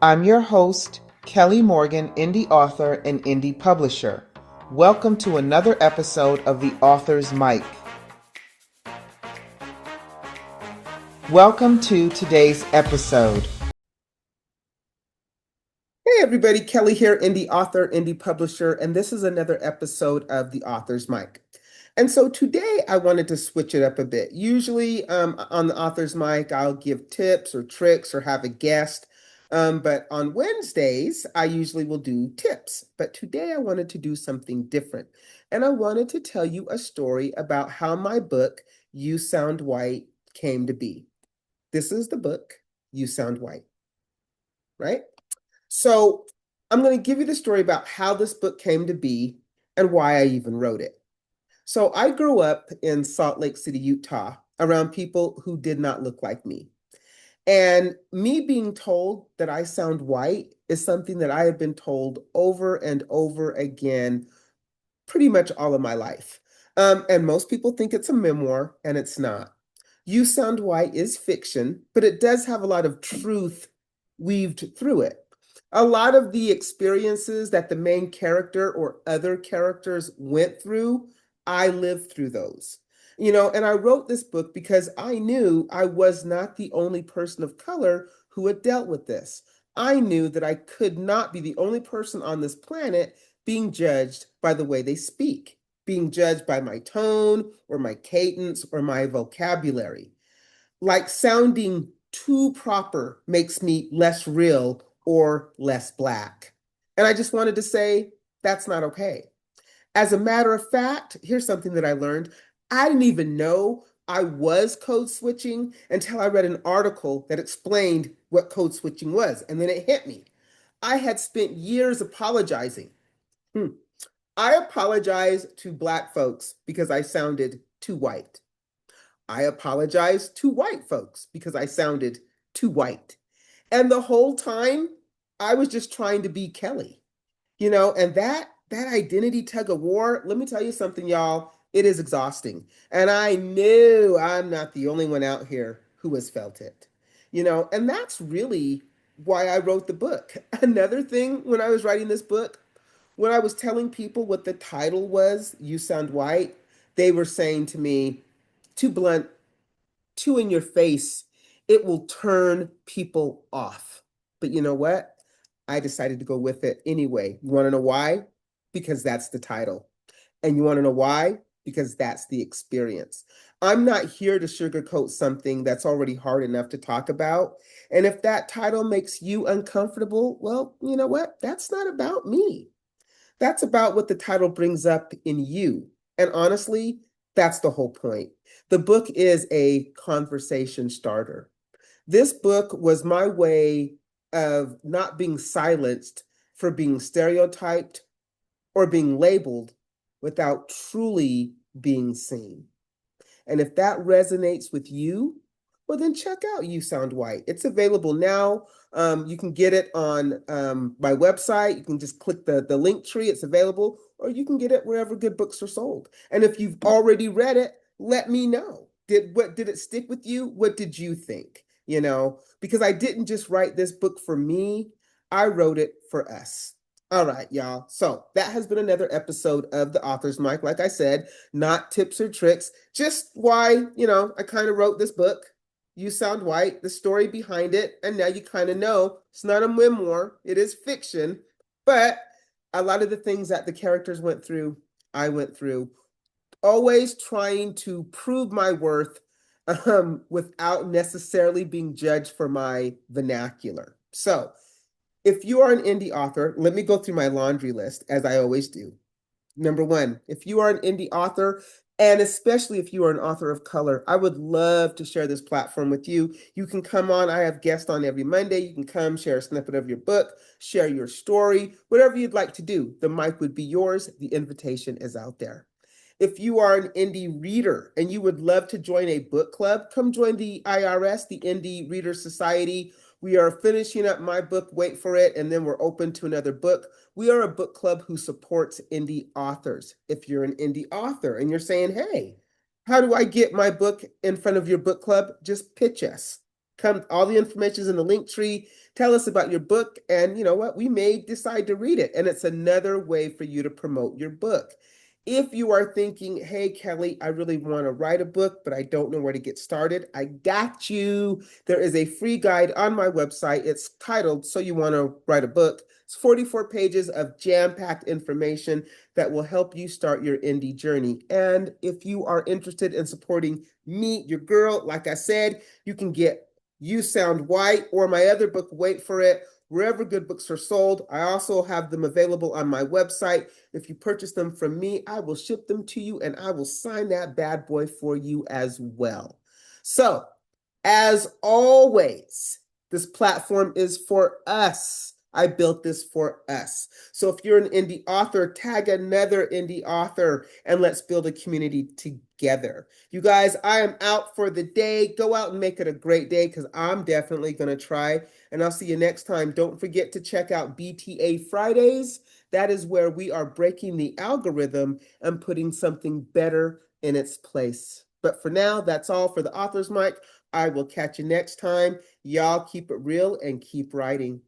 I'm your host, Kelly Morgan, indie author and indie publisher. Welcome to another episode of The Author's Mic. Welcome to today's episode. Hey everybody, Kelly here, indie author, indie publisher, and this is another episode of The Author's Mic. And so today I wanted to switch it up a bit. Usually on The Author's Mic, I'll give tips or tricks or have a guest. But on Wednesdays, I usually will do tips. But today I wanted to do something different. And I wanted to tell you a story about how my book, You Sound White, came to be. This is the book, You Sound White, right? So I'm going to give you the story about how this book came to be and why I even wrote it. So I grew up in Salt Lake City, Utah, around people who did not look like me. And me being told that I sound white is something that I have been told over and over again, pretty much all of my life. And most people think it's a memoir, and it's not. You Sound White is fiction, but it does have a lot of truth weaved through it. A lot of the experiences that the main character or other characters went through, I lived through those. And I wrote this book because I knew I was not the only person of color who had dealt with this. I knew that I could not be the only person on this planet being judged by the way they speak, being judged by my tone or my cadence or my vocabulary. Like sounding too proper makes me less real or less Black. And I just wanted to say that's not okay. As a matter of fact, here's something that I learned. I didn't even know I was code switching until I read an article that explained what code switching was. And then it hit me. I had spent years apologizing. I apologize to Black folks because I sounded too white. I apologize to white folks because I sounded too white. And the whole time, I was just trying to be Kelly, and that identity tug of war, let me tell you something, y'all, it is exhausting. And I knew I'm not the only one out here who has felt it, and that's really why I wrote the book. Another thing when I was writing this book, when I was telling people what the title was, You Sound White, they were saying to me, too blunt, too in your face, it will turn people off. But you know what? I decided to go with it anyway. You want to know why? Because that's the title. And you want to know why? Because that's the experience. I'm not here to sugarcoat something that's already hard enough to talk about. And if that title makes you uncomfortable, well, you know what? That's not about me. That's about what the title brings up in you. And honestly, that's the whole point. The book is a conversation starter. This book was my way of not being silenced for being stereotyped or being labeled without truly being seen. And if that resonates with you, well, then check out You Sound White. It's available now. You can get it on my website. You can just click the link tree. It's available, or you can get it wherever good books are sold. And if you've already read it, let me know. Did it stick with you? What did you think? Because I didn't just write this book for me. I wrote it for us. All right, y'all. So that has been another episode of The Author's Mic. Like I said, not tips or tricks, just why, I kind of wrote this book, You Sound White, the story behind it. And now you kind of know it's not a memoir, it is fiction. But a lot of the things that the characters went through, I went through, always trying to prove my worth without necessarily being judged for my vernacular. So, if you are an indie author, let me go through my laundry list as I always do. Number one, if you are an indie author, and especially if you are an author of color, I would love to share this platform with you. You can come on. I have guests on every Monday. You can come share a snippet of your book, share your story, whatever you'd like to do. The mic would be yours. The invitation is out there. If you are an indie reader and you would love to join a book club, come join the IRS, the Indie Reader Society. We are finishing up my book, wait for it, and then we're open to another book. We are a book club who supports indie authors. If you're an indie author and you're saying, hey, how do I get my book in front of your book club? Just pitch us. Come, all the information is in the link tree. Tell us about your book, and you know what? We may decide to read it, and it's another way for you to promote your book. If you are thinking, hey, Kelly, I really want to write a book, but I don't know where to get started, I got you. There is a free guide on my website. It's titled So You Want to Write a Book. It's 44 pages of jam-packed information that will help you start your indie journey. And if you are interested in supporting me, your girl, like I said, you can get You Sound White or my other book, Wait for It, wherever good books are sold. I also have them available on my website. If you purchase them from me, I will ship them to you and I will sign that bad boy for you as well. So, as always, this platform is for us. I built this for us. So if you're an indie author, tag another indie author and let's build a community together. You guys, I am out for the day. Go out and make it a great day because I'm definitely going to try. And I'll see you next time. Don't forget to check out BTA Fridays. That is where we are breaking the algorithm and putting something better in its place. But for now, that's all for the Author's Mic. I will catch you next time. Y'all keep it real and keep writing.